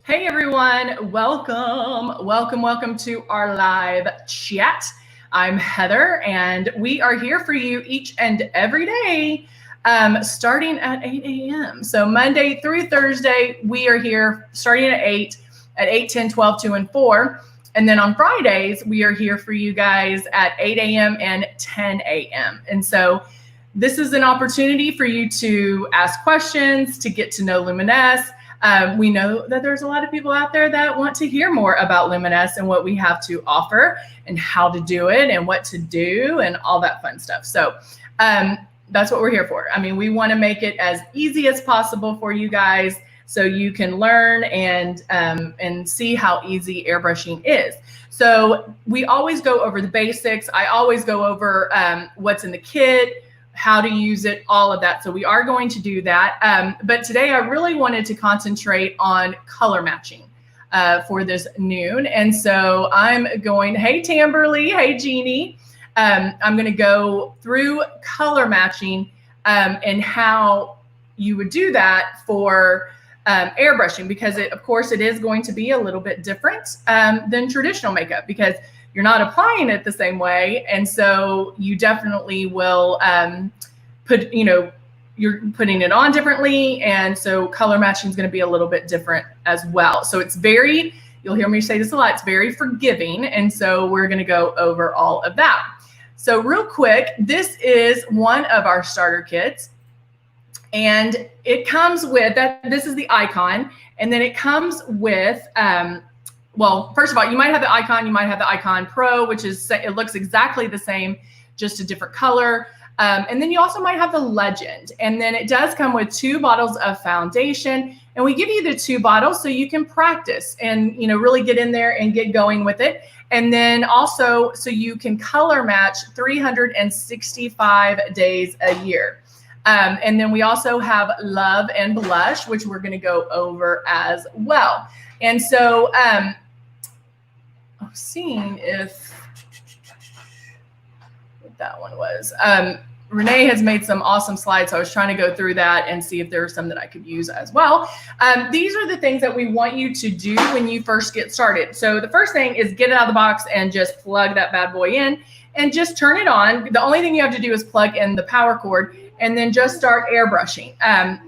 Hey everyone, welcome to our live chat. I'm Heather and we are here for you each and every day starting at 8 a.m. So Monday through Thursday, we are here starting at 8, 10, 12, 2, and 4. And then on Fridays, we are here for you guys at 8 a.m. and 10 a.m. And so this is an opportunity for you to ask questions, to get to know Luminous. We know that there's a lot of people out there that want to hear more about Luminous and what we have to offer and how to do it and what to do and all that fun stuff. So that's what we're here for. I mean, we want to make it as easy as possible for you guys so you can learn and see how easy airbrushing is. So we always go over the basics. I always go over what's in the kit, how to use it, all of that. So we are going to do that. But today I really wanted to concentrate on color matching for this noon. And so I'm going, hey Tamberly, hey Jeannie. I'm going to go through color matching and how you would do that for airbrushing, because of course it is going to be a little bit different than traditional makeup because you're not applying it the same way. And so you definitely will you're putting it on differently. And so color matching is going to be a little bit different as well. So it's you'll hear me say this a lot, it's very forgiving. And so we're going to go over all of that. So real quick, this is one of our starter kits. And it comes with this is the icon. And then it comes with, well, first of all, you might have the icon, you might have the icon Pro, which is, it looks exactly the same, just a different color. And then you also might have the legend. And then it does come with 2 bottles of foundation. And we give you the 2 bottles so you can practice and, really get in there and get going with it. And then also so you can color match 365 days a year. And then we also have Love and Blush, which we're going to go over as well. And so I'm seeing what that one was. Renee has made some awesome slides. So I was trying to go through that and see if there are some that I could use as well. These are the things that we want you to do when you first get started. So the first thing is get it out of the box and just plug that bad boy in and just turn it on. The only thing you have to do is plug in the power cord and then just start airbrushing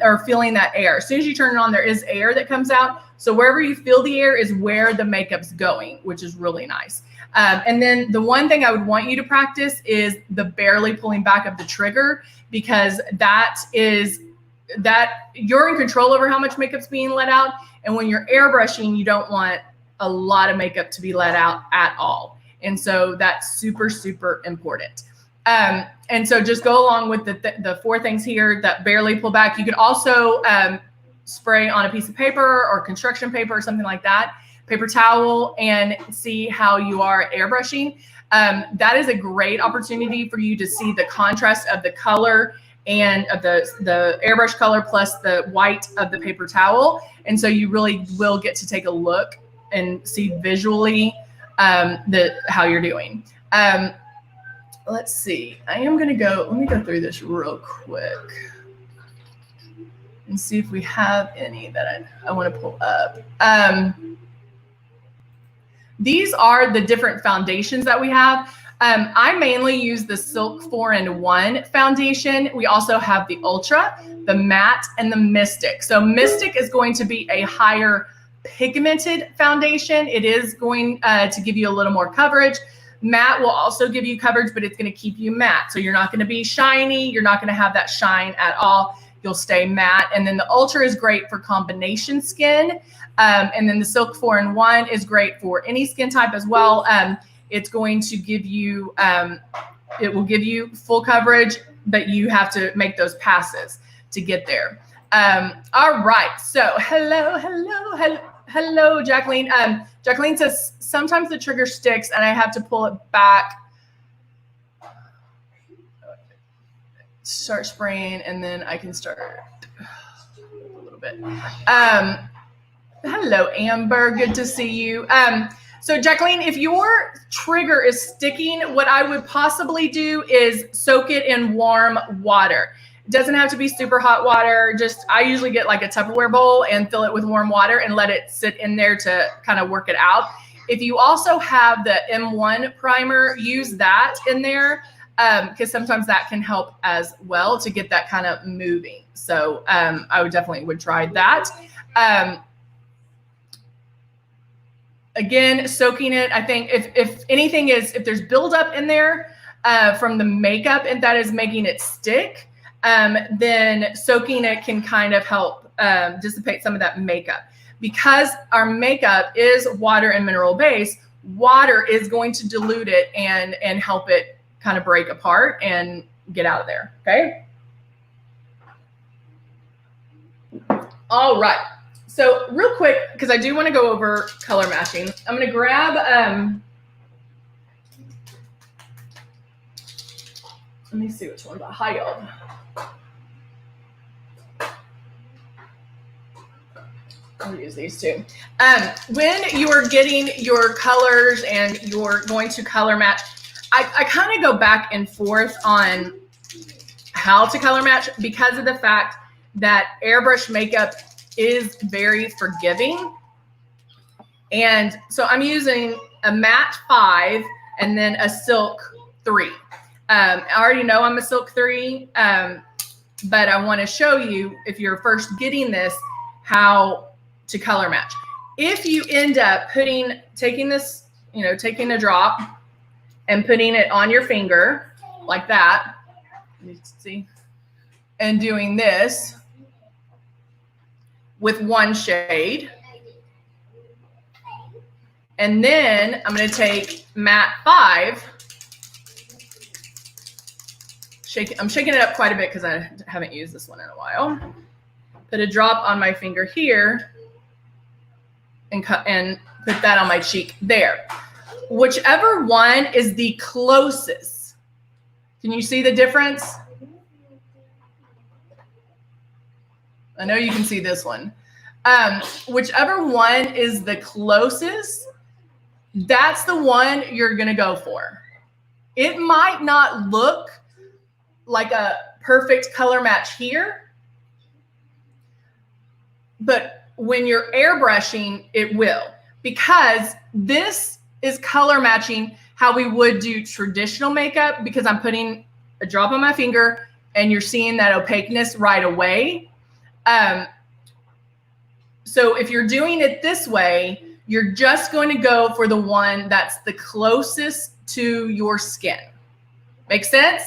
or feeling that air. As soon as you turn it on, there is air that comes out. So wherever you feel the air is where the makeup's going, which is really nice. And then the one thing I would want you to practice is the barely pulling back of the trigger, because you're in control over how much makeup's being let out. And when you're airbrushing, you don't want a lot of makeup to be let out at all. And so that's super, super important. And so just go along with the 4 things here that barely pull back. You could also spray on a piece of paper or construction paper or something like that, paper towel, and see how you are airbrushing. That is a great opportunity for you to see the contrast of the color and of the airbrush color plus the white of the paper towel. And so you really will get to take a look and see visually how you're doing. Let's see. Let me go through this real quick and see if we have any that I want to pull up. These are the different foundations that we have. I mainly use the Silk 4-in-1 foundation. We also have the Ultra, the Matte, and the Mystic. So Mystic is going to be a higher pigmented foundation. It is going to give you a little more coverage. Matte will also give you coverage, but it's going to keep you matte. So you're not going to be shiny. You're not going to have that shine at all. You'll stay matte. And then the Ultra is great for combination skin. And then the Silk 4-in-1 is great for any skin type as well. It's going to give you, it will give you full coverage, but you have to make those passes to get there. All right. So hello, Jacqueline. Jacqueline says, sometimes the trigger sticks and I have to pull it back, start spraying, and then I can start a little bit. Hello, Amber. Good to see you. So Jacqueline, if your trigger is sticking, what I would possibly do is soak it in warm water. Doesn't have to be super hot water. Just, I usually get like a Tupperware bowl and fill it with warm water and let it sit in there to kind of work it out. If you also have the M1 primer, use that in there because sometimes that can help as well to get that kind of moving. So I would definitely try that. Again, soaking it, I think if anything is, if there's buildup in there from the makeup and that is making it stick, then soaking it can kind of help dissipate some of that makeup. Because our makeup is water and mineral based, water is going to dilute it and help it kind of break apart and get out of there, okay? All right. So real quick, because I do want to go over color matching, I'm going to grab, let me see which one's a high yield. I'll use these two. When you are getting your colors and you're going to color match, I kind of go back and forth on how to color match because of the fact that airbrush makeup is very forgiving. And so I'm using a matte 5 and then a silk 3. I already know I'm a silk 3, but I want to show you, if you're first getting this, how to color match. If you end up taking this, taking a drop and putting it on your finger like that, you can see, and doing this with one shade, and then I'm going to take matte 5. I'm shaking it up quite a bit because I haven't used this one in a while. Put a drop on my finger here and put that on my cheek there. Whichever one is the closest. Can you see the difference? I know you can see this one. Whichever one is the closest, that's the one you're going to go for. It might not look like a perfect color match here, but when you're airbrushing, it will, because this is color matching how we would do traditional makeup, because I'm putting a drop on my finger and you're seeing that opaqueness right away. So if you're doing it this way, you're just going to go for the one that's the closest to your skin. Make sense?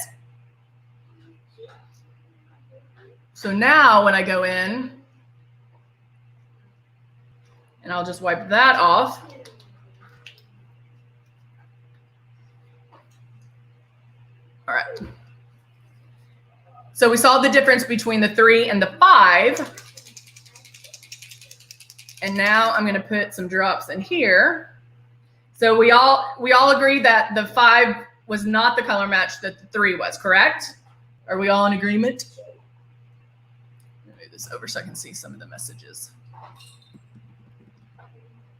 So now when I go in, and I'll just wipe that off. All right. So we saw the difference between the 3 and the 5. And now I'm going to put some drops in here. So we all agree that the 5 was not the color match that the 3 was, correct? Are we all in agreement? Let me move this over so I can see some of the messages.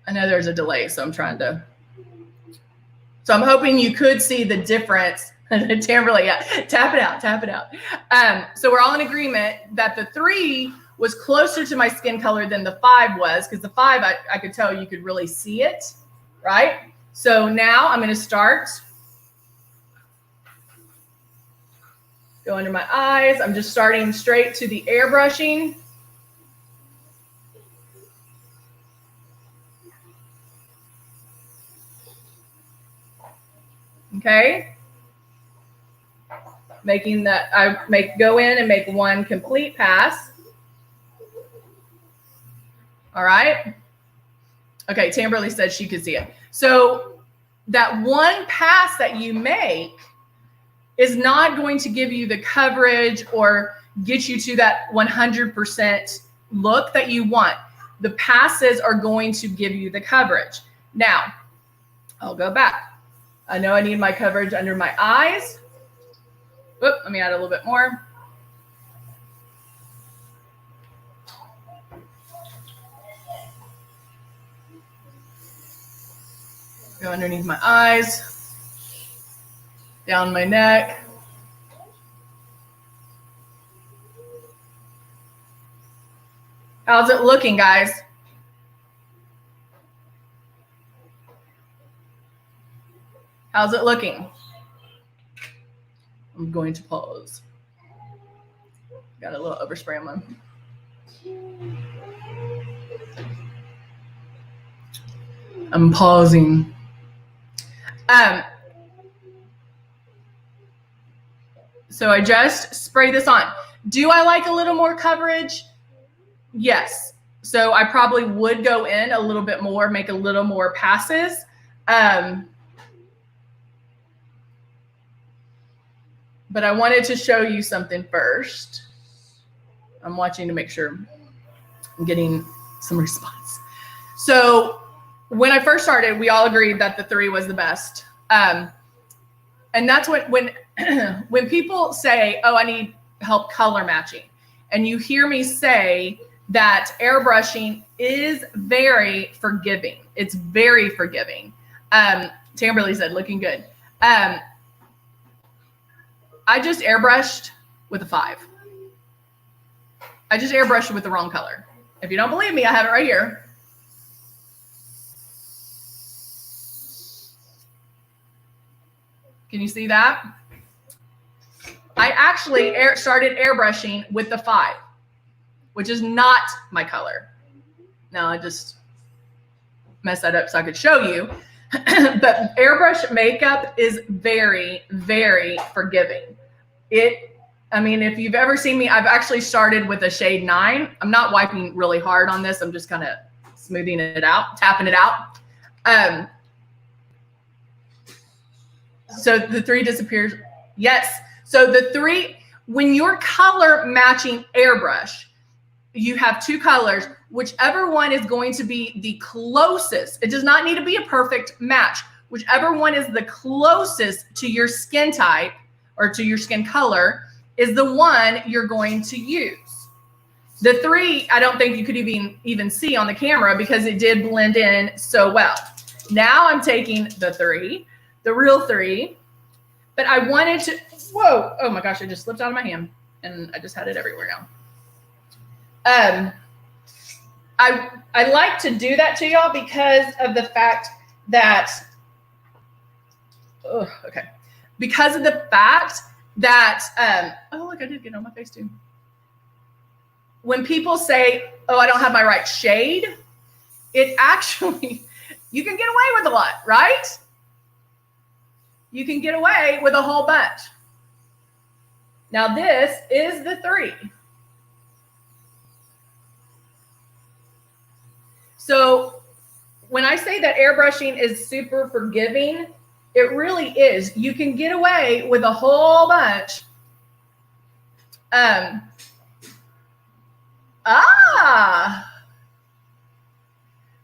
I know there's a delay, so I'm trying to. So I'm hoping you could see the difference. Tamberly, yeah, tap it out, tap it out. So we're all in agreement that the 3 was closer to my skin color than the 5 was, because the 5, I could tell you could really see it, right? So now I'm going to start. Go under my eyes. I'm just starting straight to the airbrushing. Okay. Making that, go in and make one complete pass. All right. Okay, Tamberly said she could see it. So that one pass that you make is not going to give you the coverage or get you to that 100% look that you want. The passes are going to give you the coverage. Now, I'll go back. I know I need my coverage under my eyes. Oop, let me add a little bit more. Go underneath my eyes, down my neck. How's it looking, guys? How's it looking? I'm going to pause. Got a little overspray on mine. I'm pausing. So I just spray this on. Do I like a little more coverage? Yes. So I probably would go in a little bit more, make a little more passes. But I wanted to show you something first. I'm watching to make sure I'm getting some response. So when I first started, we all agreed that the 3 was the best. And that's what, when people say, oh, I need help color matching, and you hear me say that airbrushing is very forgiving. It's very forgiving. Tamberly said, looking good. I just airbrushed with a 5. I just airbrushed with the wrong color. If you don't believe me, I have it right here. Can you see that? I actually started airbrushing with the 5, which is not my color. Now I just messed that up so I could show you. But airbrush makeup is very, very forgiving. I mean, if you've ever seen me, I've actually started with a shade 9. I'm not wiping really hard on this. I'm just kind of smoothing it out, tapping it out. So the 3 disappears. Yes. So the 3, when you're color matching airbrush, you have 2 colors, whichever one is going to be the closest. It does not need to be a perfect match. Whichever one is the closest to your skin type or to your skin color is the one you're going to use. The 3, I don't think you could even see on the camera because it did blend in so well. Now I'm taking the 3, the real 3, but I wanted to, whoa, oh my gosh, it just slipped out of my hand and I just had it everywhere now. I like to do that to y'all because of the fact that, because of the fact that, oh, look, I did get on my face too. When people say, oh, I don't have my right shade, it actually, you can get away with a lot, right? You can get away with a whole bunch. Now this is the 3. So when I say that airbrushing is super forgiving, it really is. You can get away with a whole bunch.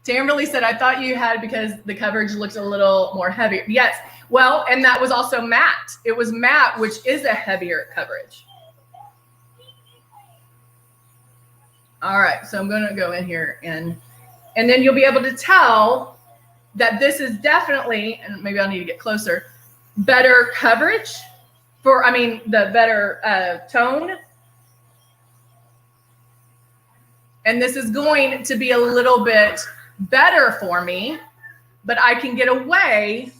Tamberly said, I thought you had because the coverage looks a little more heavier. Yes. Well, and that was also matte. It was matte, which is a heavier coverage. All right. So I'm going to go in here and then you'll be able to tell that this is definitely, and maybe I'll need to get closer, better coverage for, the better tone. And this is going to be a little bit better for me, but I can get away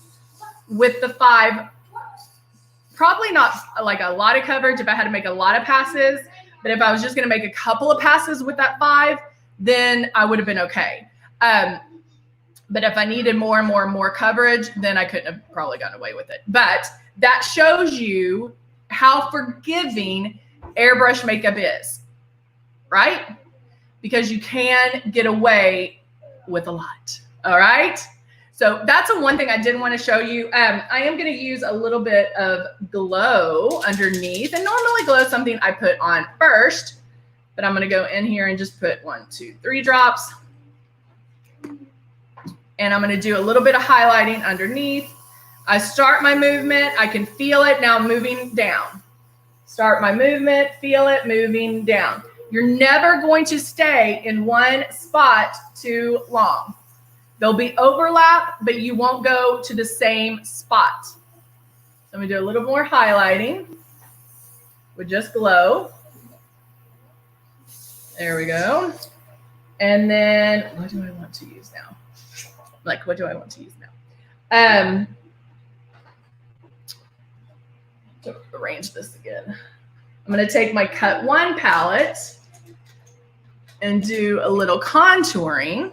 with the 5. Probably not like a lot of coverage if I had to make a lot of passes, but if I was just going to make a couple of passes with that 5, then I would have been okay. But if I needed more and more and more coverage, then I couldn't have probably gotten away with it. But that shows you how forgiving airbrush makeup is, right? Because you can get away with a lot. All right. So that's one thing I did want to show you. I am going to use a little bit of glow underneath, and normally glow is something I put on first, but I'm going to go in here and just put 1, 2, 3 drops. And I'm going to do a little bit of highlighting underneath. I start my movement. I can feel it. Now I'm moving down. Start my movement, feel it, moving down. You're never going to stay in one spot too long. There'll be overlap, but you won't go to the same spot. So I'm going to do a little more highlighting with just glow. There we go. And then what do I want to use now? Like, what do I want to use now? To arrange this again. I'm going to take my Cut 1 palette and do a little contouring.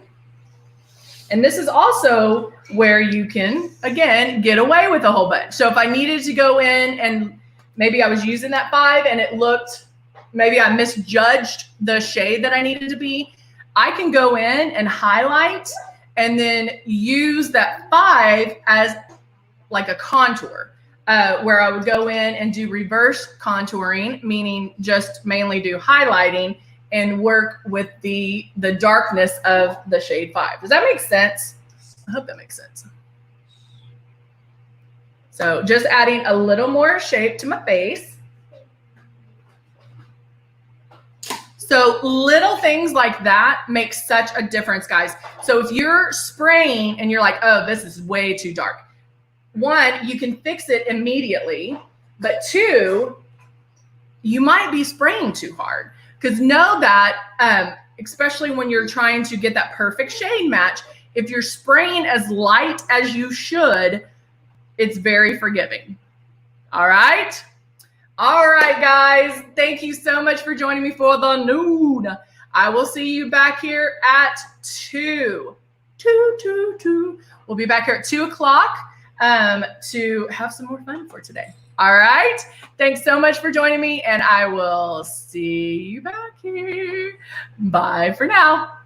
And this is also where you can, again, get away with a whole bunch. So if I needed to go in and maybe I was using that 5 and it looked, maybe I misjudged the shade that I needed to be, I can go in and highlight and then use that 5 as like a contour, where I would go in and do reverse contouring, meaning just mainly do highlighting and work with the darkness of the shade 5. Does that make sense? I hope that makes sense. So just adding a little more shape to my face. So little things like that make such a difference, guys. So if you're spraying and you're like, oh, this is way too dark. 1, you can fix it immediately. But 2, you might be spraying too hard. Because know that, especially when you're trying to get that perfect shade match, if you're spraying as light as you should, it's very forgiving. All right? All right, guys. Thank you so much for joining me for the noon. I will see you back here at 2. We'll be back here at 2 o'clock to have some more fun for today. All right. Thanks so much for joining me, and I will see you back here. Bye for now.